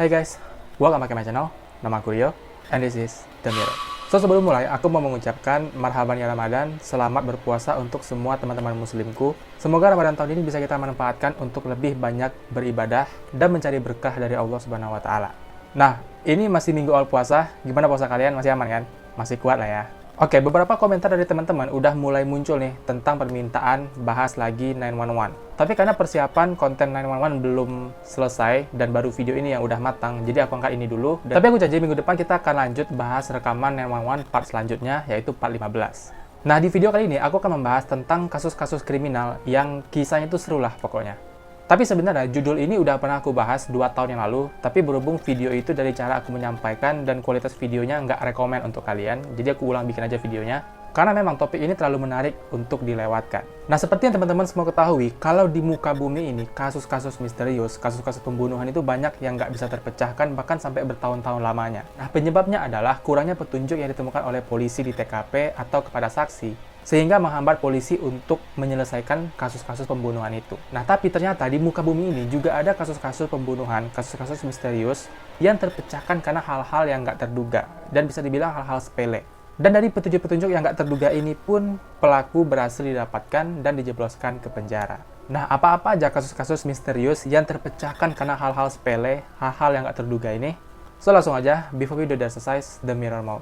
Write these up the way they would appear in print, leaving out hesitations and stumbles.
Hai guys, welcome back to my channel. Nama aku Rio, and this is The Mirror. So sebelum mulai, aku mau mengucapkan marhaban ya Ramadan, selamat berpuasa untuk semua teman-teman muslimku. Semoga Ramadan tahun ini bisa kita manfaatkan untuk lebih banyak beribadah dan mencari berkah dari Allah Subhanahu wa Ta'ala. Nah, ini masih minggu awal puasa, gimana puasa kalian? Masih aman kan? Masih kuat lah ya. Oke, beberapa komentar dari teman-teman udah mulai muncul nih tentang permintaan bahas lagi 911. Tapi karena persiapan konten 911 belum selesai dan baru video ini yang udah matang, jadi aku angkat ini dulu. Tapi aku janji minggu depan kita akan lanjut bahas rekaman 911 part selanjutnya, yaitu part 15. Nah, di video kali ini aku akan membahas tentang kasus-kasus kriminal yang kisahnya itu seru lah pokoknya. Tapi sebenarnya judul ini udah pernah aku bahas 2 tahun yang lalu, tapi berhubung video itu dari cara aku menyampaikan dan kualitas videonya nggak rekomen untuk kalian, jadi aku ulang bikin aja videonya, karena memang topik ini terlalu menarik untuk dilewatkan. Nah, seperti yang teman-teman semua ketahui, kalau di muka bumi ini, kasus-kasus misterius, kasus-kasus pembunuhan itu banyak yang nggak bisa terpecahkan, bahkan sampai bertahun-tahun lamanya. Nah, penyebabnya adalah kurangnya petunjuk yang ditemukan oleh polisi di TKP atau kepada saksi, sehingga menghambat polisi untuk menyelesaikan kasus-kasus pembunuhan itu. Nah, tapi ternyata di muka bumi ini juga ada kasus-kasus pembunuhan, kasus-kasus misterius yang terpecahkan karena hal-hal yang nggak terduga, dan bisa dibilang hal-hal sepele. Dan dari petunjuk-petunjuk yang nggak terduga ini pun, pelaku berhasil didapatkan dan dijebloskan ke penjara. Nah, apa-apa aja kasus-kasus misterius yang terpecahkan karena hal-hal sepele, hal-hal yang nggak terduga ini? So, langsung aja, before we do the exercise, The Mirror Mode.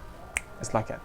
Let's look at it.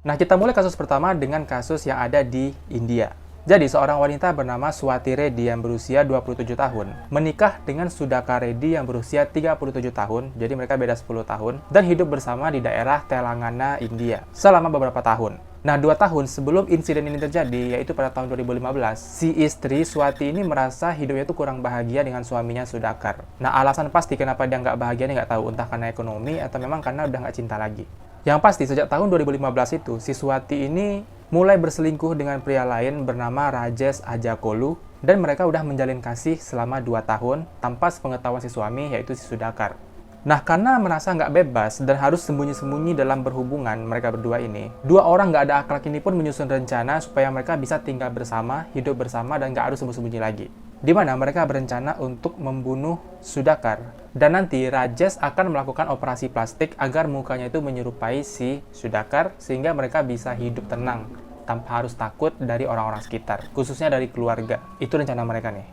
Nah, kita mulai kasus pertama dengan kasus yang ada di India. Jadi, seorang wanita bernama Swati Reddy yang berusia 27 tahun menikah dengan Sudhakar Reddy yang berusia 37 tahun, jadi mereka beda 10 tahun, dan hidup bersama di daerah Telangana, India, selama beberapa tahun. Nah, 2 tahun sebelum insiden ini terjadi, yaitu pada tahun 2015, si istri Swati ini merasa hidupnya itu kurang bahagia dengan suaminya Sudhakar. Nah, alasan pasti kenapa dia nggak bahagia ini nggak tahu, entah karena ekonomi atau memang karena udah nggak cinta lagi. Yang pasti, sejak tahun 2015 itu, si Swati ini mulai berselingkuh dengan pria lain bernama Rajesh Ajakolu, dan mereka udah menjalin kasih selama 2 tahun tanpa sepengetahuan si suami, yaitu si Sudhakar. Nah, karena merasa nggak bebas dan harus sembunyi-sembunyi dalam berhubungan mereka berdua ini, 2 orang nggak ada akhlak ini pun menyusun rencana supaya mereka bisa tinggal bersama, hidup bersama, dan nggak harus sembunyi-sembunyi lagi. Di mana mereka berencana untuk membunuh Sudhakar. Dan nanti Rajesh akan melakukan operasi plastik agar mukanya itu menyerupai si Sudhakar, sehingga mereka bisa hidup tenang tanpa harus takut dari orang-orang sekitar, khususnya dari keluarga. Itu rencana mereka nih.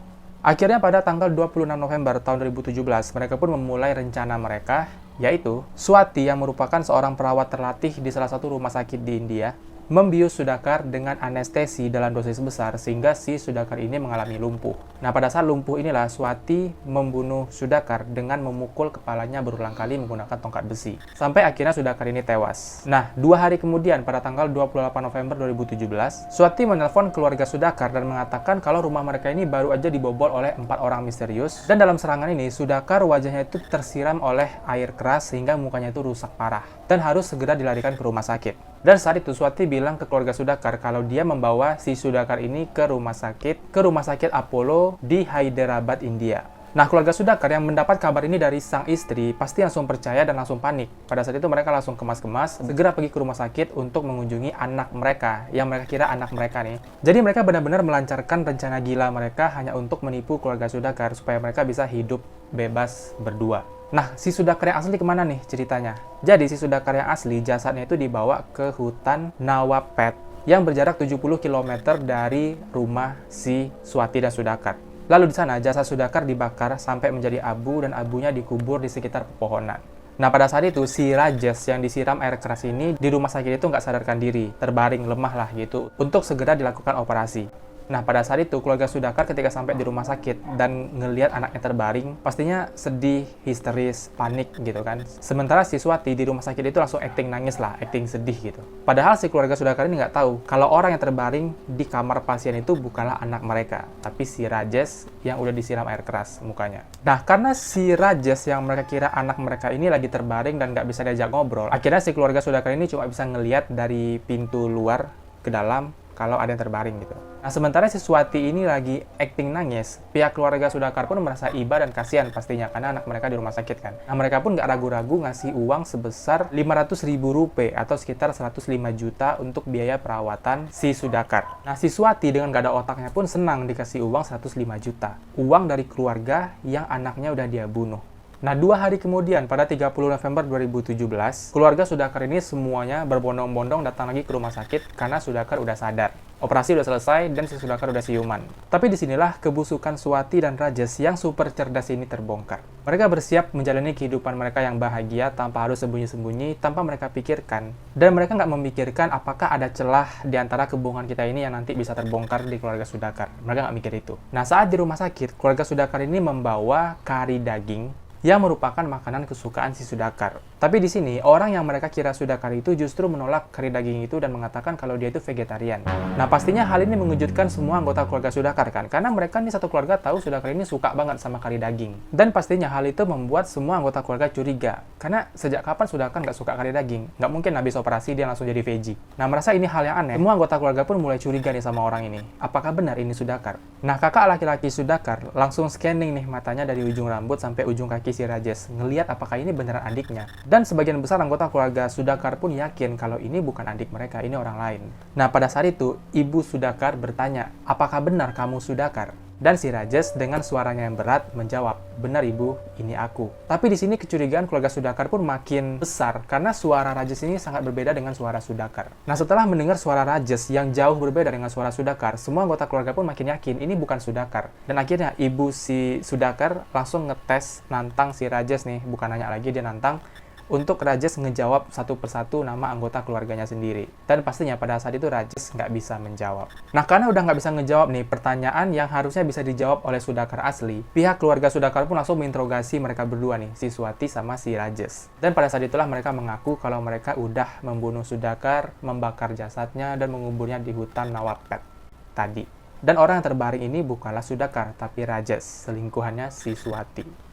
Akhirnya pada tanggal 26 November tahun 2017, mereka pun memulai rencana mereka, yaitu Swati yang merupakan seorang perawat terlatih di salah satu rumah sakit di India, membius Sudhakar dengan anestesi dalam dosis besar sehingga si Sudhakar ini mengalami lumpuh. Nah, pada saat lumpuh inilah Swati membunuh Sudhakar dengan memukul kepalanya berulang kali menggunakan tongkat besi, sampai akhirnya Sudhakar ini tewas. Nah, 2 hari kemudian pada tanggal 28 November 2017, Swati menelpon keluarga Sudhakar dan mengatakan kalau rumah mereka ini baru aja dibobol oleh 4 orang misterius, dan dalam serangan ini Sudhakar wajahnya itu tersiram oleh air keras sehingga mukanya itu rusak parah dan harus segera dilarikan ke rumah sakit. Dan saat itu Swati bilang ke keluarga Sudhakar kalau dia membawa si Sudhakar ini ke rumah sakit Apollo di Hyderabad, India. Nah, keluarga Sudhakar yang mendapat kabar ini dari sang istri pasti langsung percaya dan langsung panik. Pada saat itu mereka langsung kemas-kemas, segera pergi ke rumah sakit untuk mengunjungi anak mereka, yang mereka kira anak mereka nih. Jadi mereka benar-benar melancarkan rencana gila mereka hanya untuk menipu keluarga Sudhakar supaya mereka bisa hidup bebas berdua. Nah, si Sudhakar yang asli kemana nih ceritanya? Jadi, si Sudhakar yang asli, jasadnya itu dibawa ke hutan Nawapet yang berjarak 70 km dari rumah si Swati dan Sudhakar. Lalu di sana, jasad Sudhakar dibakar sampai menjadi abu dan abunya dikubur di sekitar pepohonan. Nah, pada saat itu, si Rajesh yang disiram air keras ini di rumah sakit itu nggak sadarkan diri, terbaring lemah lah gitu, untuk segera dilakukan operasi. Nah, pada saat itu, keluarga Sudhakar ketika sampai di rumah sakit dan ngelihat anaknya terbaring, pastinya sedih, histeris, panik gitu kan. Sementara si Swati di rumah sakit itu langsung acting nangis lah, acting sedih gitu. Padahal si keluarga Sudhakar ini nggak tahu kalau orang yang terbaring di kamar pasien itu bukanlah anak mereka, tapi si Rajesh yang udah disiram air keras mukanya. Nah, karena si Rajesh yang mereka kira anak mereka ini lagi terbaring dan nggak bisa diajak ngobrol, akhirnya si keluarga Sudhakar ini cuma bisa ngelihat dari pintu luar ke dalam kalau ada yang terbaring gitu. Nah, sementara si Swati ini lagi acting nangis, pihak keluarga Sudakar pun merasa iba dan kasihan pastinya karena anak mereka di rumah sakit kan. Nah, mereka pun nggak ragu-ragu ngasih uang sebesar 500.000 rupiah atau sekitar 105 juta untuk biaya perawatan si Sudakar. Nah, si Swati dengan gak ada otaknya pun senang dikasih uang 105 juta. Uang dari keluarga yang anaknya udah dia bunuh. Nah, 2 hari kemudian, pada 30 November 2017, keluarga Sudakar ini semuanya berbondong-bondong datang lagi ke rumah sakit karena Sudakar udah sadar. Operasi udah selesai dan si Sudakar udah siuman. Tapi disinilah kebusukan Swati dan Rajesh yang super cerdas ini terbongkar. Mereka bersiap menjalani kehidupan mereka yang bahagia tanpa harus sembunyi-sembunyi, tanpa mereka pikirkan. Dan mereka nggak memikirkan apakah ada celah di antara kebohongan kita ini yang nanti bisa terbongkar di keluarga Sudakar. Mereka nggak mikir itu. Nah, saat di rumah sakit, keluarga Sudakar ini membawa kari daging yang merupakan makanan kesukaan si Sudakar. Tapi di sini, orang yang mereka kira Sudakar itu justru menolak kari daging itu dan mengatakan kalau dia itu vegetarian. Nah, pastinya hal ini mengejutkan semua anggota keluarga Sudakar kan, karena mereka nih satu keluarga tahu Sudakar ini suka banget sama kari daging. Dan pastinya hal itu membuat semua anggota keluarga curiga, karena sejak kapan Sudakar nggak suka kari daging? Nggak mungkin habis operasi dia langsung jadi veggie. Nah, merasa ini hal yang aneh. Semua anggota keluarga pun mulai curiga nih sama orang ini. Apakah benar ini Sudakar? Nah, kakak laki-laki Sudakar langsung scanning nih matanya dari ujung rambut sampai ujung kaki si Rajesh, ngelihat apakah ini beneran adiknya. Dan sebagian besar anggota keluarga Sudakar pun yakin kalau ini bukan adik mereka, ini orang lain. Nah, pada saat itu, ibu Sudakar bertanya, apakah benar kamu Sudakar? Dan si Rajesh dengan suaranya yang berat menjawab, benar ibu, ini aku. Tapi di sini kecurigaan keluarga Sudakar pun makin besar karena suara Rajesh ini sangat berbeda dengan suara Sudakar. Nah, setelah mendengar suara Rajesh yang jauh berbeda dengan suara Sudakar, semua anggota keluarga pun makin yakin ini bukan Sudakar. Dan akhirnya ibu si Sudakar langsung ngetes nantang si Rajesh nih, bukan nanya lagi, dia nantang untuk Rajesh ngejawab satu persatu nama anggota keluarganya sendiri. Dan pastinya pada saat itu Rajesh nggak bisa menjawab. Nah, karena udah nggak bisa ngejawab nih pertanyaan yang harusnya bisa dijawab oleh Sudakar asli, pihak keluarga Sudakar pun langsung menginterogasi mereka berdua nih, si Swati sama si Rajesh. Dan pada saat itulah mereka mengaku kalau mereka udah membunuh Sudakar, membakar jasadnya, dan menguburnya di hutan Nawapet tadi. Dan orang yang terbaring ini bukanlah Sudakar, tapi Rajesh, selingkuhannya si Swati.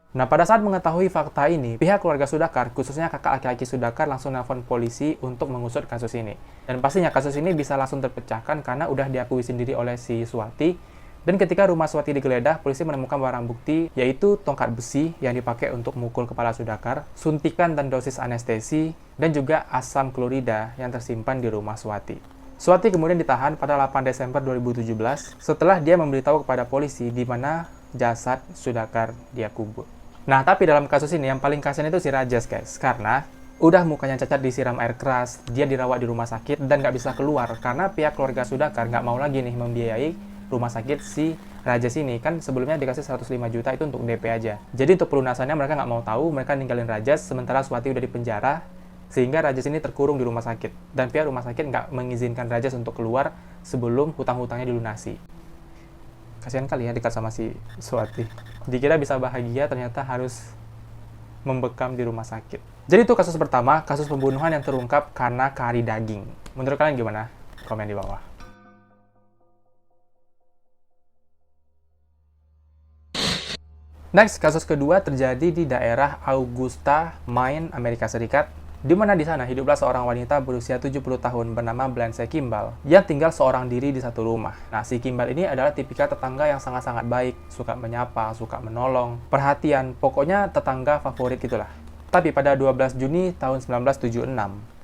Nah, pada saat mengetahui fakta ini, pihak keluarga Sudakar, khususnya kakak laki-laki Sudakar, langsung nelfon polisi untuk mengusut kasus ini. Dan pastinya kasus ini bisa langsung terpecahkan karena udah diakui sendiri oleh si Swati. Dan ketika rumah Swati digeledah, polisi menemukan barang bukti, yaitu tongkat besi yang dipakai untuk memukul kepala Sudakar, suntikan dan dosis anestesi, dan juga asam klorida yang tersimpan di rumah Swati. Swati kemudian ditahan pada 8 Desember 2017 setelah dia memberitahu kepada polisi di mana jasad Sudakar dia kubur. Nah, tapi dalam kasus ini yang paling kasihan itu si Rajesh, guys. Karena udah mukanya cacat disiram air keras, dia dirawat di rumah sakit dan nggak bisa keluar karena pihak keluarga Sudakar nggak mau lagi nih membiayai rumah sakit si Rajesh ini. Kan sebelumnya dikasih 105 juta itu untuk DP aja. Jadi untuk pelunasannya mereka nggak mau tahu, mereka ninggalin Rajesh sementara Swati udah di penjara, sehingga Rajesh ini terkurung di rumah sakit. Dan pihak rumah sakit nggak mengizinkan Rajesh untuk keluar sebelum hutang-hutangnya dilunasi. Kasihan kali ya dekat sama si Swati. Dikira bisa bahagia, ternyata harus membekam di rumah sakit. Jadi itu kasus pertama, kasus pembunuhan yang terungkap karena kari daging. Menurut kalian gimana? Komen di bawah. Next, kasus kedua terjadi di daerah Augusta, Maine, Amerika Serikat, di mana di sana hiduplah seorang wanita berusia 70 tahun bernama Blanche Kimball yang tinggal seorang diri di satu rumah. Nah, si Kimball ini adalah tipikal tetangga yang sangat-sangat baik, suka menyapa, suka menolong, perhatian, pokoknya tetangga favorit gitulah. Tapi pada 12 Juni tahun 1976,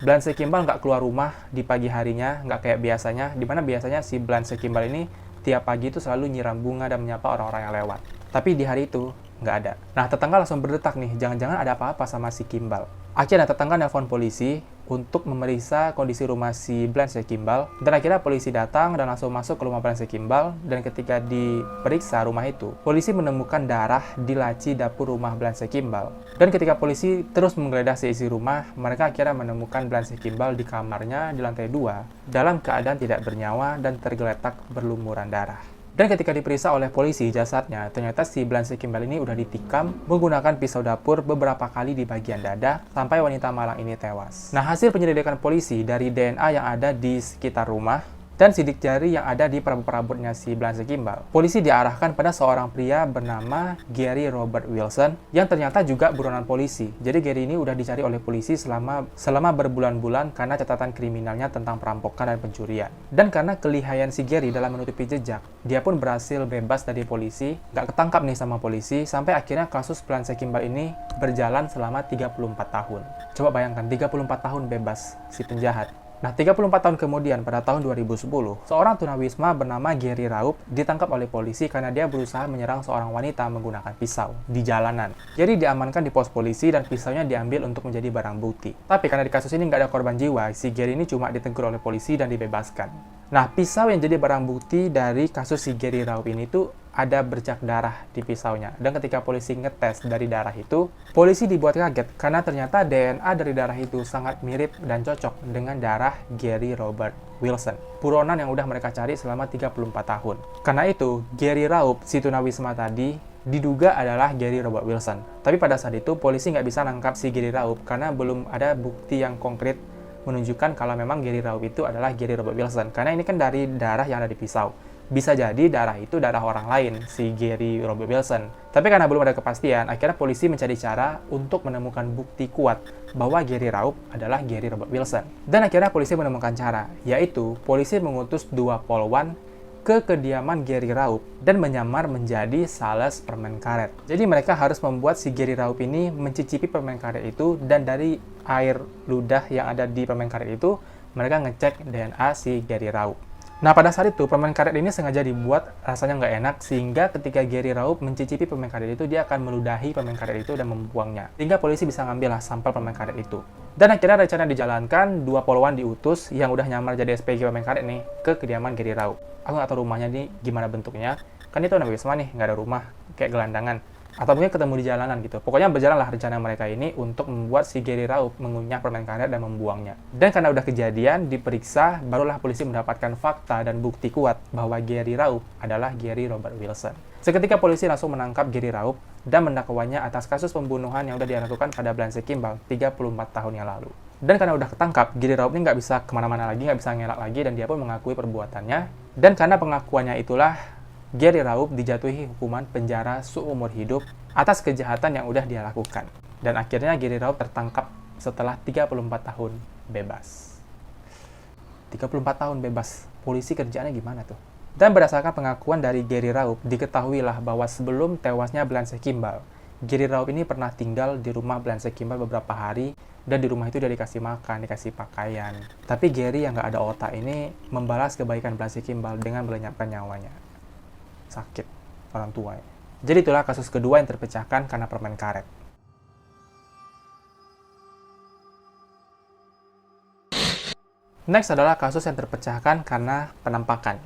Blanche Kimball nggak keluar rumah di pagi harinya, nggak kayak biasanya, di mana biasanya si Blanche Kimball ini tiap pagi itu selalu nyiram bunga dan menyapa orang-orang yang lewat. Tapi di hari itu, nggak ada. Nah, tetangga langsung berdetak nih, jangan-jangan ada apa-apa sama si Kimball. Akhirnya tetangga nelpon polisi untuk memeriksa kondisi rumah si Blanche Kimball. Dan akhirnya polisi datang dan langsung masuk ke rumah Blanche Kimball. Dan ketika diperiksa rumah itu, polisi menemukan darah di laci dapur rumah Blanche Kimball. Dan ketika polisi terus menggeledah seisi rumah, mereka akhirnya menemukan Blanche Kimball di kamarnya di lantai 2 dalam keadaan tidak bernyawa dan tergeletak berlumuran darah. Dan ketika diperiksa oleh polisi jasadnya, ternyata si Blanche Kimball ini udah ditikam menggunakan pisau dapur beberapa kali di bagian dada sampai wanita malang ini tewas. Nah, hasil penyelidikan polisi dari DNA yang ada di sekitar rumah dan sidik jari yang ada di perabot-perabotnya si Blanche Kimball, polisi diarahkan pada seorang pria bernama Gary Robert Wilson yang ternyata juga buronan polisi. Jadi Gary ini udah dicari oleh polisi selama berbulan-bulan karena catatan kriminalnya tentang perampokan dan pencurian. Dan karena kelihayan si Gary dalam menutupi jejak, dia pun berhasil bebas dari polisi, nggak ketangkap nih sama polisi, sampai akhirnya kasus Blanche Kimball ini berjalan selama 34 tahun. Coba bayangkan, 34 tahun bebas si penjahat. Nah, 34 tahun kemudian, pada tahun 2010, seorang tunawisma bernama Gary Raup ditangkap oleh polisi karena dia berusaha menyerang seorang wanita menggunakan pisau di jalanan. Jadi diamankan di pos polisi dan pisaunya diambil untuk menjadi barang bukti. Tapi karena di kasus ini nggak ada korban jiwa, si Gary ini cuma ditegur oleh polisi dan dibebaskan. Nah, pisau yang jadi barang bukti dari kasus si Gary Raup ini tuh ada bercak darah di pisaunya. Dan ketika polisi ngetes dari darah itu, polisi dibuat kaget karena ternyata DNA dari darah itu sangat mirip dan cocok dengan darah Gary Robert Wilson, buronan yang udah mereka cari selama 34 tahun. Karena itu, Gary Raup, si tunawisma tadi, diduga adalah Gary Robert Wilson. Tapi pada saat itu, polisi nggak bisa nangkap si Gary Raup karena belum ada bukti yang konkret menunjukkan kalau memang Gary Raup itu adalah Gary Robert Wilson. Karena ini kan dari darah yang ada di pisau. Bisa jadi darah itu darah orang lain, si Gary Robert Wilson. Tapi karena belum ada kepastian, akhirnya polisi mencari cara untuk menemukan bukti kuat bahwa Gary Raup adalah Gary Robert Wilson. Dan akhirnya polisi menemukan cara, yaitu polisi mengutus 2 polwan ke kediaman Gary Raup dan menyamar menjadi sales permen karet. Jadi mereka harus membuat si Gary Raup ini mencicipi permen karet itu, dan dari air ludah yang ada di permen karet itu, mereka ngecek DNA si Gary Raup. Nah, pada saat itu, permen karet ini sengaja dibuat rasanya nggak enak, sehingga ketika Gary Raup mencicipi permen karet itu, dia akan meludahi permen karet itu dan membuangnya. Sehingga polisi bisa ngambil sampel permen karet itu. Dan akhirnya rencana dijalankan, 2 polwan diutus yang udah nyamar jadi SPG permen karet nih ke kediaman Gary Raup. Aku nggak tahu rumahnya nih gimana bentuknya. Kan itu anak wisma nih, nggak ada rumah, kayak gelandangan. Atau mungkin ketemu di jalanan gitu. Pokoknya berjalanlah rencana mereka ini untuk membuat si Gary Raup mengunyah permen karet dan membuangnya. Dan karena udah kejadian, diperiksa, barulah polisi mendapatkan fakta dan bukti kuat bahwa Gary Raup adalah Gary Robert Wilson. Seketika polisi langsung menangkap Gary Raup dan mendakwanya atas kasus pembunuhan yang udah dilakukan pada Blanche Kimball 34 tahun yang lalu. Dan karena udah ketangkap, Gary Raup ini nggak bisa kemana-mana lagi, nggak bisa ngelak lagi, dan dia pun mengakui perbuatannya. Dan karena pengakuannya itulah, Gary Raup dijatuhi hukuman penjara seumur hidup atas kejahatan yang udah dia lakukan. Dan akhirnya Gary Raup tertangkap setelah 34 tahun bebas. 34 tahun bebas, polisi kerjaannya gimana tuh? Dan berdasarkan pengakuan dari Gary Raup, diketahuilah bahwa sebelum tewasnya Blanche Kimball, Gary Raup ini pernah tinggal di rumah Blanche Kimball beberapa hari, dan di rumah itu dia dikasih makan, dikasih pakaian. Tapi Gary yang nggak ada otak ini membalas kebaikan Blanche Kimball dengan melenyapkan nyawanya. Sakit orang tua. Jadi itulah kasus kedua yang terpecahkan karena permen karet. Next adalah kasus yang terpecahkan karena penampakan,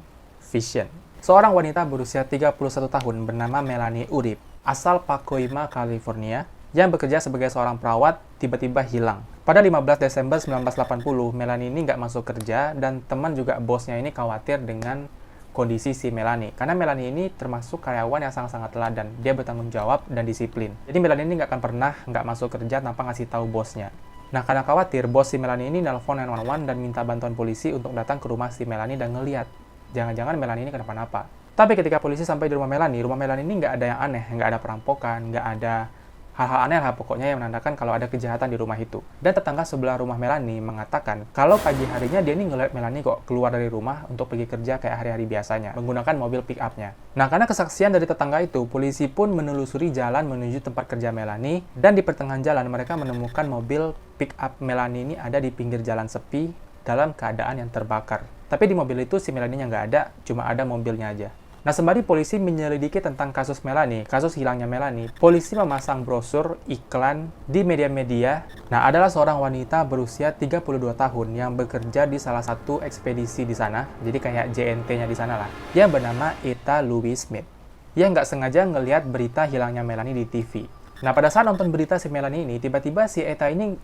vision. Seorang wanita berusia 31 tahun bernama Melanie Urip, asal Pacoima, California, yang bekerja sebagai seorang perawat, tiba-tiba hilang. Pada 15 Desember 1980, Melanie ini nggak masuk kerja, dan teman juga bosnya ini khawatir dengan kondisi si Melanie. Karena Melanie ini termasuk karyawan yang sangat-sangat teladan. Dia bertanggung jawab dan disiplin. Jadi Melanie ini nggak akan pernah nggak masuk kerja tanpa ngasih tahu bosnya. Nah, karena khawatir, bos si Melanie ini nelpon 911 dan minta bantuan polisi untuk datang ke rumah si Melanie dan ngeliat. Jangan-jangan Melanie ini kenapa-napa. Tapi ketika polisi sampai di rumah Melanie ini nggak ada yang aneh. Nggak ada perampokan, nggak ada hal-hal aneh lah pokoknya yang menandakan kalau ada kejahatan di rumah itu. Dan tetangga sebelah rumah Melanie mengatakan kalau pagi harinya dia ini ngeliat Melanie kok keluar dari rumah untuk pergi kerja kayak hari-hari biasanya, menggunakan mobil pick-up-nya. Nah, karena kesaksian dari tetangga itu, polisi pun menelusuri jalan menuju tempat kerja Melanie, dan di pertengahan jalan mereka menemukan mobil pick-up Melanie ini ada di pinggir jalan sepi dalam keadaan yang terbakar. Tapi di mobil itu si Melanie-nya nggak ada, cuma ada mobilnya aja. Nah, sembari polisi menyelidiki tentang kasus Melanie, kasus hilangnya Melanie, polisi memasang brosur iklan di media-media. Nah, adalah seorang wanita berusia 32 tahun yang bekerja di salah satu ekspedisi di sana, jadi kayak JNT-nya di sana lah, yang bernama Etta Louise Smith, yang nggak sengaja ngelihat berita hilangnya Melanie di TV. Nah, pada saat nonton berita si Melanie ini, tiba-tiba si Etta ini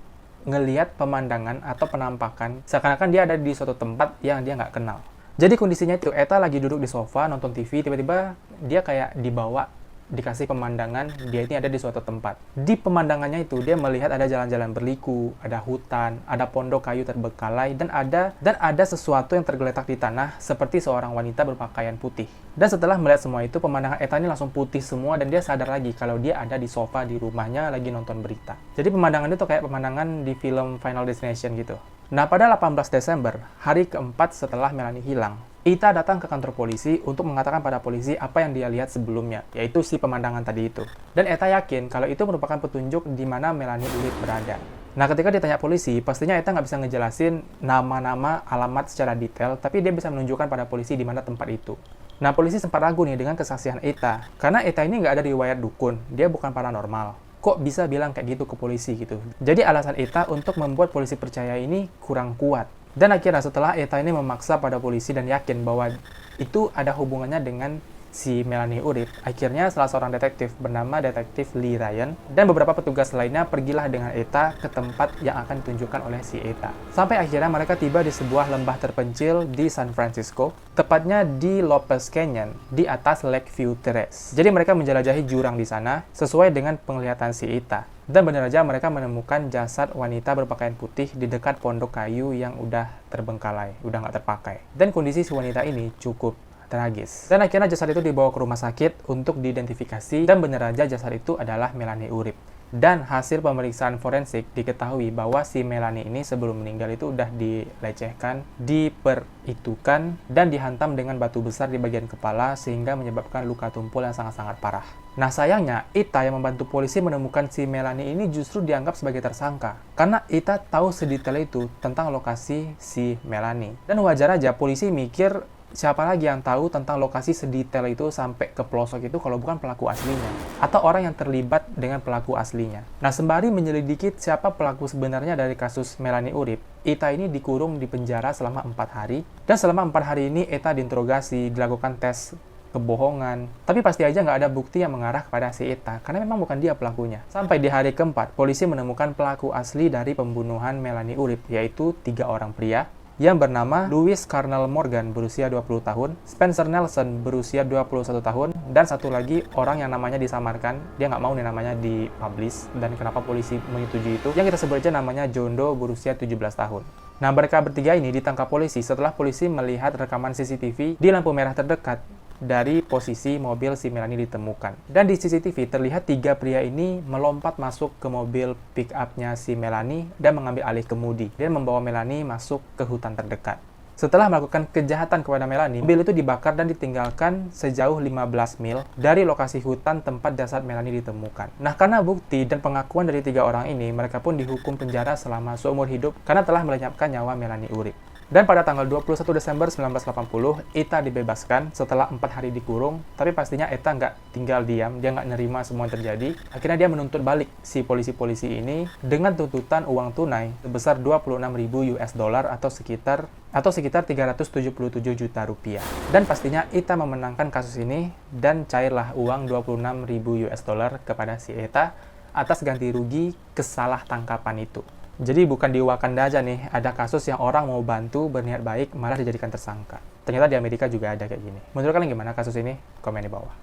ngelihat pemandangan atau penampakan seakan-akan dia ada di suatu tempat yang dia nggak kenal. Jadi kondisinya itu, Etta lagi duduk di sofa nonton TV, tiba-tiba dia kayak dibawa dikasih pemandangan dia ini ada di suatu tempat. Di pemandangannya itu dia melihat ada jalan-jalan berliku, ada hutan, ada pondok kayu terbengkalai, dan ada sesuatu yang tergeletak di tanah seperti seorang wanita berpakaian putih. Dan setelah melihat semua itu, pemandangan Eta ini langsung putih semua dan dia sadar lagi kalau dia ada di sofa di rumahnya lagi nonton berita. Jadi pemandangan itu kayak pemandangan di film Final Destination gitu. Nah, pada 18 Desember, hari keempat setelah Melanie hilang, Ita datang ke kantor polisi untuk mengatakan pada polisi apa yang dia lihat sebelumnya, yaitu si pemandangan tadi itu. Dan Eta yakin kalau itu merupakan petunjuk di mana Melanie Urip berada. Nah, ketika ditanya polisi, pastinya Eta nggak bisa ngejelasin nama-nama, alamat secara detail, tapi dia bisa menunjukkan pada polisi di mana tempat itu. Nah, polisi sempat ragu nih dengan kesaksian Eta, karena Eta ini nggak ada riwayat dukun, dia bukan paranormal. Kok bisa bilang kayak gitu ke polisi gitu? Jadi alasan Eta untuk membuat polisi percaya ini kurang kuat. Dan akhirnya setelah Eta ini memaksa pada polisi dan yakin bahwa itu ada hubungannya dengan si Melanie Urip, akhirnya salah seorang detektif bernama Detektif Lee Ryan dan beberapa petugas lainnya pergilah dengan Eta ke tempat yang akan ditunjukkan oleh si Eta. Sampai akhirnya mereka tiba di sebuah lembah terpencil di San Francisco, tepatnya di Lopez Canyon, di atas Lakeview Terrace. Jadi mereka menjelajahi jurang di sana sesuai dengan penglihatan si Eta. Dan benar aja mereka menemukan jasad wanita berpakaian putih di dekat pondok kayu yang udah terbengkalai, udah nggak terpakai. Dan kondisi si wanita ini cukup tragis. Dan akhirnya jasad itu dibawa ke rumah sakit untuk diidentifikasi dan benar aja jasad itu adalah Melanie Urip. Dan hasil pemeriksaan forensik diketahui bahwa si Melanie ini sebelum meninggal itu udah dilecehkan, diperitukan, dan dihantam dengan batu besar di bagian kepala sehingga menyebabkan luka tumpul yang sangat-sangat parah. Nah sayangnya, Ita yang membantu polisi menemukan si Melanie ini justru dianggap sebagai tersangka. Karena Ita tahu sedetail itu tentang lokasi si Melanie. Dan wajar aja polisi mikir, siapa lagi yang tahu tentang lokasi sedetail itu sampai ke pelosok itu kalau bukan pelaku aslinya atau orang yang terlibat dengan pelaku aslinya. Nah, sembari menyelidiki siapa pelaku sebenarnya dari kasus Melanie Urip, Ita ini dikurung di penjara selama 4 hari dan selama 4 hari ini Ita diinterogasi, dilakukan tes kebohongan, tapi pasti aja nggak ada bukti yang mengarah kepada si Ita karena memang bukan dia pelakunya. Sampai di hari keempat, polisi menemukan pelaku asli dari pembunuhan Melanie Urip, yaitu 3 orang pria yang bernama Louis Carnell Morgan berusia 20 tahun, Spencer Nelson berusia 21 tahun, dan satu lagi orang yang namanya disamarkan, dia nggak mau nih namanya dipublish, dan kenapa polisi menyetujui itu, yang kita sebut aja namanya John Doe berusia 17 tahun. Nah, mereka bertiga ini ditangkap polisi setelah polisi melihat rekaman CCTV di lampu merah terdekat dari posisi mobil si Melanie ditemukan. Dan di CCTV terlihat 3 pria ini melompat masuk ke mobil pick-up-nya si Melanie dan mengambil alih kemudi dan membawa Melanie masuk ke hutan terdekat. Setelah melakukan kejahatan kepada Melanie, mobil itu dibakar dan ditinggalkan sejauh 15 mil dari lokasi hutan tempat jasad Melanie ditemukan. Nah, karena bukti dan pengakuan dari 3 orang ini, mereka pun dihukum penjara selama seumur hidup karena telah melenyapkan nyawa Melanie Urip. Dan pada tanggal 21 Desember 1980, Ita dibebaskan setelah 4 hari dikurung, tapi pastinya Ita nggak tinggal diam, dia nggak nerima semua yang terjadi. Akhirnya dia menuntut balik si polisi-polisi ini dengan tuntutan uang tunai sebesar 26.000 US dollar atau sekitar 377 juta rupiah. Dan pastinya Ita memenangkan kasus ini dan cairlah uang 26.000 US dollar kepada si Ita atas ganti rugi kesalah tangkapan itu. Jadi bukan di Wakanda aja nih, ada kasus yang orang mau bantu berniat baik malah dijadikan tersangka. Ternyata di Amerika juga ada kayak gini. Menurut kalian gimana kasus ini? Komen di bawah.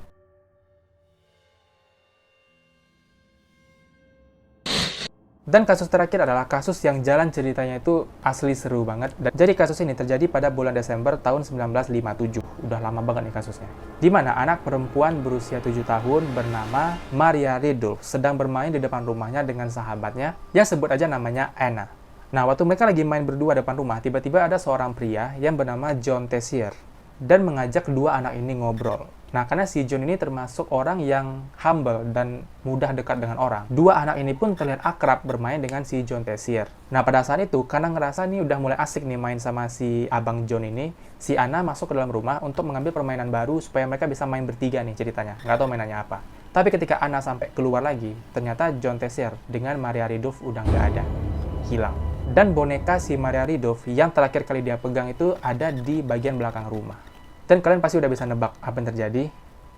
Dan kasus terakhir adalah kasus yang jalan ceritanya itu asli seru banget. Dan jadi kasus ini terjadi pada bulan Desember tahun 1957. Udah lama banget nih kasusnya. Di mana anak perempuan berusia 7 tahun bernama Maria Ridulph sedang bermain di depan rumahnya dengan sahabatnya yang sebut aja namanya Anna. Nah, waktu mereka lagi main berdua depan rumah, tiba-tiba ada seorang pria yang bernama John Tessier dan mengajak 2 anak ini ngobrol. Nah, karena si John ini termasuk orang yang humble dan mudah dekat dengan orang. 2 anak ini pun terlihat akrab bermain dengan si John Tessier. Nah, pada saat itu, karena ngerasa nih udah mulai asik nih main sama si abang John ini, si Anna masuk ke dalam rumah untuk mengambil permainan baru supaya mereka bisa main bertiga nih ceritanya. Nggak tahu mainannya apa. Tapi ketika Anna sampai keluar lagi, ternyata John Tessier dengan Maria Ridulph udah nggak ada. Hilang. Dan boneka si Maria Ridulph yang terakhir kali dia pegang itu ada di bagian belakang rumah. Dan kalian pasti udah bisa nebak apa yang terjadi.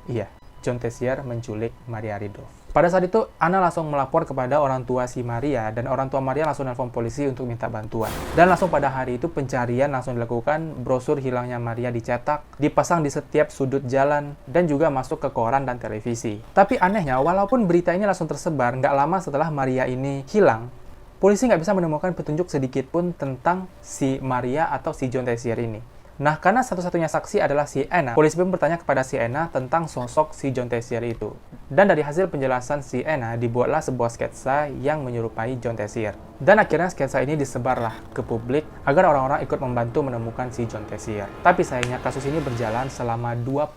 Iya, John Tessier menculik Maria Ridulph. Pada saat itu, Anna langsung melapor kepada orang tua si Maria, dan orang tua Maria langsung nelpon polisi untuk minta bantuan. Dan langsung pada hari itu pencarian langsung dilakukan, brosur hilangnya Maria dicetak, dipasang di setiap sudut jalan, dan juga masuk ke koran dan televisi. Tapi anehnya, walaupun berita ini langsung tersebar, nggak lama setelah Maria ini hilang, polisi nggak bisa menemukan petunjuk sedikit pun tentang si Maria atau si John Tessier ini. Nah, karena satu-satunya saksi adalah si Anna, polisi pun bertanya kepada si Anna tentang sosok si John Tessier itu. Dan dari hasil penjelasan si Anna, dibuatlah sebuah sketsa yang menyerupai John Tessier. Dan akhirnya sketsa ini disebarlah ke publik agar orang-orang ikut membantu menemukan si John Tessier. Tapi sayangnya kasus ini berjalan selama 21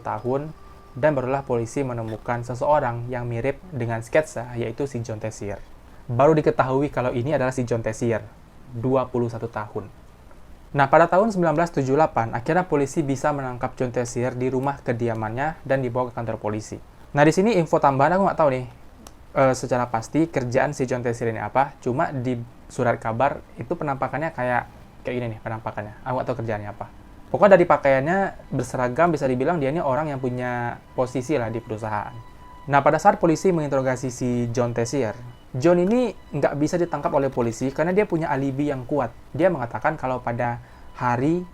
tahun, dan barulah polisi menemukan seseorang yang mirip dengan sketsa, yaitu si John Tessier. Baru diketahui kalau ini adalah si John Tessier, 21 tahun. Nah, pada tahun 1978, akhirnya polisi bisa menangkap John Tessier di rumah kediamannya dan dibawa ke kantor polisi. Nah, di sini info tambahan aku nggak tahu nih secara pasti kerjaan si John Tessier ini apa. Cuma di surat kabar itu penampakannya kayak gini nih penampakannya. Aku nggak tahu kerjaannya apa. Pokoknya dari pakaiannya berseragam bisa dibilang dia ini orang yang punya posisi lah di perusahaan. Nah, pada saat polisi menginterogasi si John Tessier, John ini nggak bisa ditangkap oleh polisi karena dia punya alibi yang kuat. Dia mengatakan kalau pada hari,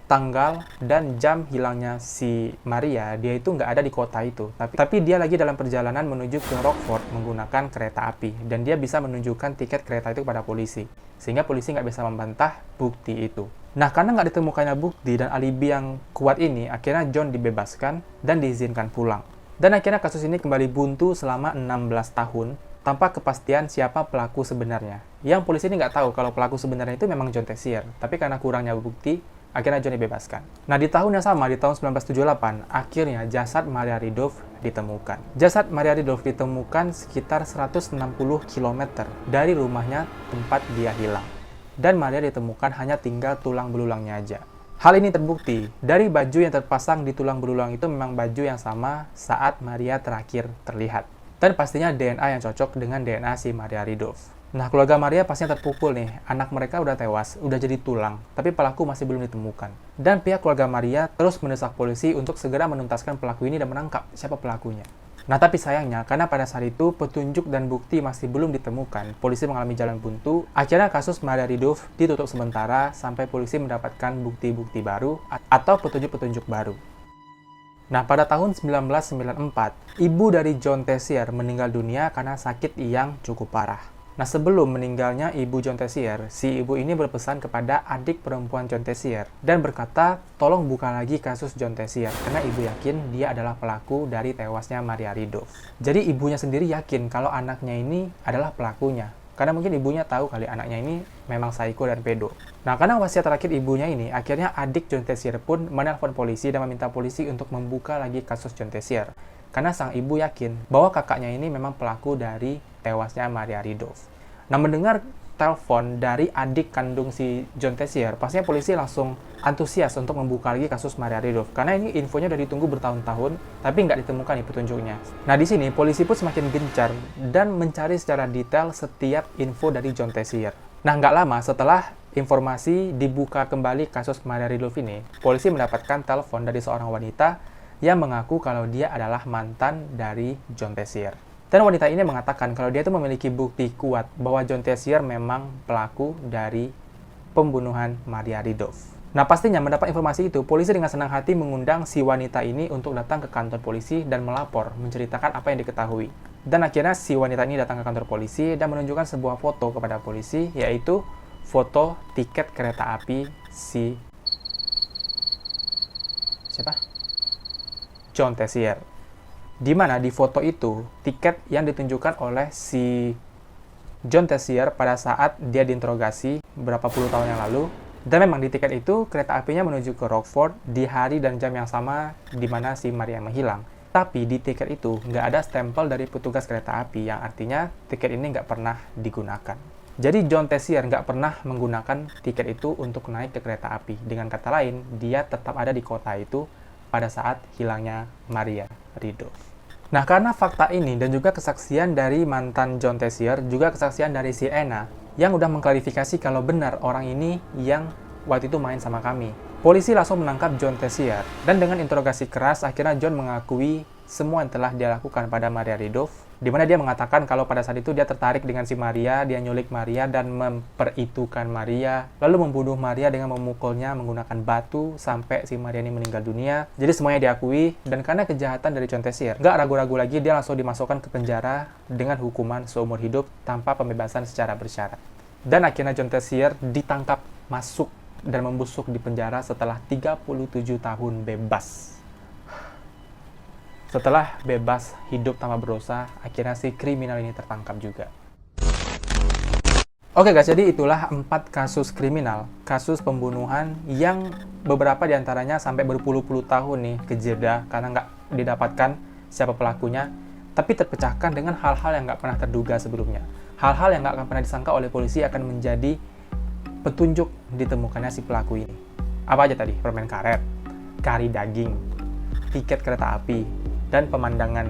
tanggal, dan jam hilangnya si Maria, dia itu nggak ada di kota itu. Tapi dia lagi dalam perjalanan menuju ke Rockford menggunakan kereta api. Dan dia bisa menunjukkan tiket kereta itu kepada polisi. Sehingga polisi nggak bisa membantah bukti itu. Nah, karena nggak ditemukannya bukti dan alibi yang kuat ini, akhirnya John dibebaskan dan diizinkan pulang. Dan akhirnya kasus ini kembali buntu selama 16 tahun tanpa kepastian siapa pelaku sebenarnya. Yang polisi ini nggak tahu kalau pelaku sebenarnya itu memang John Tessier, tapi karena kurangnya bukti, akhirnya John dibebaskan. Nah, di tahun yang sama, di tahun 1978, akhirnya jasad Maria Ridulph ditemukan. Jasad Maria Ridulph ditemukan sekitar 160 km dari rumahnya tempat dia hilang. Dan Maria ditemukan hanya tinggal tulang belulangnya aja. Hal ini terbukti dari baju yang terpasang di tulang belulang itu memang baju yang sama saat Maria terakhir terlihat. Dan pastinya DNA yang cocok dengan DNA si Maria Ridulph. Nah, keluarga Maria pastinya terpukul nih. Anak mereka udah tewas, udah jadi tulang, tapi pelaku masih belum ditemukan. Dan pihak keluarga Maria terus mendesak polisi untuk segera menuntaskan pelaku ini dan menangkap siapa pelakunya. Nah, tapi sayangnya, karena pada saat itu petunjuk dan bukti masih belum ditemukan, polisi mengalami jalan buntu, akhirnya kasus Maria Ridulph ditutup sementara sampai polisi mendapatkan bukti-bukti baru atau petunjuk-petunjuk baru. Nah, pada tahun 1994, ibu dari John Tessier meninggal dunia karena sakit yang cukup parah. Nah, sebelum meninggalnya ibu John Tessier, si ibu ini berpesan kepada adik perempuan John Tessier dan berkata, tolong buka lagi kasus John Tessier, karena ibu yakin dia adalah pelaku dari tewasnya Maria Ridulph. Jadi ibunya sendiri yakin kalau anaknya ini adalah pelakunya, karena mungkin ibunya tahu kali anaknya ini memang psycho dan pedo. Nah, karena wasiat terakhir ibunya ini, akhirnya adik John Tessier pun menelpon polisi dan meminta polisi untuk membuka lagi kasus John Tessier. Karena sang ibu yakin bahwa kakaknya ini memang pelaku dari tewasnya Maria Ridulph. Nah, mendengar telepon dari adik kandung si John Tessier, pastinya polisi langsung antusias untuk membuka lagi kasus Maria Ridulph. Karena ini infonya udah ditunggu bertahun-tahun, tapi nggak ditemukan nih petunjuknya. Nah, di sini polisi pun semakin gencar dan mencari secara detail setiap info dari John Tessier. Nah, nggak lama setelah informasi dibuka kembali kasus Maria Ridulph ini, polisi mendapatkan telepon dari seorang wanita yang mengaku kalau dia adalah mantan dari John Tessier. Dan wanita ini mengatakan kalau dia itu memiliki bukti kuat bahwa John Tessier memang pelaku dari pembunuhan Maria Ridulph. Nah, pastinya mendapat informasi itu, polisi dengan senang hati mengundang si wanita ini untuk datang ke kantor polisi dan melapor, menceritakan apa yang diketahui. Dan akhirnya si wanita ini datang ke kantor polisi dan menunjukkan sebuah foto kepada polisi, yaitu foto tiket kereta api si John Tessier. Di mana di foto itu, tiket yang ditunjukkan oleh si John Tessier pada saat dia diinterogasi beberapa puluh tahun yang lalu. Dan memang di tiket itu, kereta apinya menuju ke Rockford di hari dan jam yang sama di mana si Maria menghilang. Tapi di tiket itu, nggak ada stempel dari petugas kereta api, yang artinya tiket ini nggak pernah digunakan. Jadi John Tessier nggak pernah menggunakan tiket itu untuk naik ke kereta api. Dengan kata lain, dia tetap ada di kota itu pada saat hilangnya Maria Ridulph. Nah, karena fakta ini dan juga kesaksian dari mantan John Tessier, juga kesaksian dari si Anna, yang udah mengklarifikasi kalau benar orang ini yang waktu itu main sama kami. Polisi langsung menangkap John Tessier, dan dengan interogasi keras, akhirnya John mengakui semua yang telah dia lakukan pada Maria Ridulf, di mana dia mengatakan kalau pada saat itu dia tertarik dengan si Maria, dia nyulik Maria dan memperitukan Maria, lalu membunuh Maria dengan memukulnya menggunakan batu sampai si Maria ini meninggal dunia. Jadi semuanya diakui, dan karena kejahatan dari John Tessier, nggak ragu-ragu lagi, dia langsung dimasukkan ke penjara dengan hukuman seumur hidup tanpa pembebasan secara bersyarat. Dan akhirnya John Tessier ditangkap, masuk dan membusuk di penjara setelah 37 tahun bebas. Setelah bebas hidup tanpa berdosa, akhirnya si kriminal ini tertangkap juga. Oke guys, jadi itulah 4 kasus kriminal, kasus pembunuhan yang beberapa diantaranya sampai berpuluh-puluh tahun nih kejeda karena nggak didapatkan siapa pelakunya, tapi terpecahkan dengan hal-hal yang nggak pernah terduga sebelumnya. Hal-hal yang nggak akan pernah disangka oleh polisi akan menjadi petunjuk ditemukannya si pelaku ini. Apa aja tadi? Permen karet, kari daging, tiket kereta api, dan pemandangan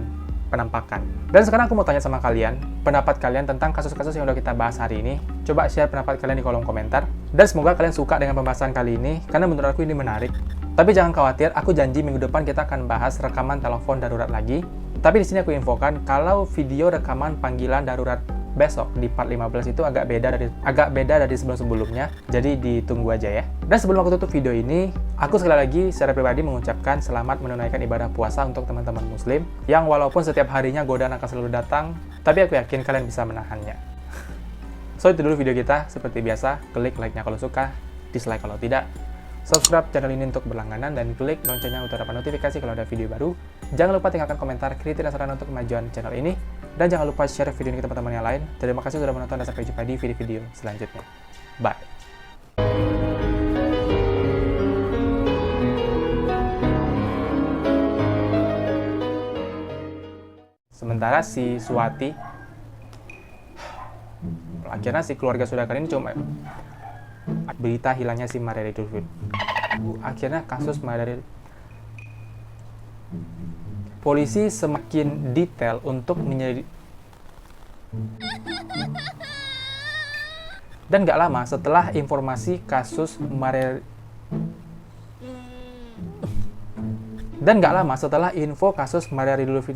penampakan. Dan sekarang aku mau tanya sama kalian, pendapat kalian tentang kasus-kasus yang udah kita bahas hari ini. Coba share pendapat kalian di kolom komentar. Dan semoga kalian suka dengan pembahasan kali ini, karena menurut aku ini menarik. Tapi jangan khawatir, aku janji minggu depan kita akan bahas rekaman telepon darurat lagi. Tapi di sini aku infokan, kalau video rekaman panggilan darurat besok di part 15 itu agak beda dari sebelum-sebelumnya, jadi ditunggu aja ya. Dan sebelum aku tutup video ini, aku sekali lagi secara pribadi mengucapkan selamat menunaikan ibadah puasa untuk teman-teman muslim yang walaupun setiap harinya godaan akan selalu datang, tapi aku yakin kalian bisa menahannya. So itu dulu video kita, seperti biasa, klik like-nya kalau suka, dislike kalau tidak, subscribe channel ini untuk berlangganan, dan klik loncengnya untuk dapat notifikasi kalau ada video baru. Jangan lupa tinggalkan komentar, kritik, dan saran untuk kemajuan channel ini. Dan jangan lupa share video ini ke teman-teman yang lain. Terima kasih sudah menonton dan sampai jumpa di video-video selanjutnya. Bye. Sementara si Suwati, akhirnya si keluarga Sudakar ini cuma berita hilangnya si Maria Ridulf. Akhirnya kasus Maria Ridulf, polisi semakin detail untuk menyelidiki. Dan gak lama setelah informasi kasus Maria, dan gak lama setelah info kasus Maria Ridulf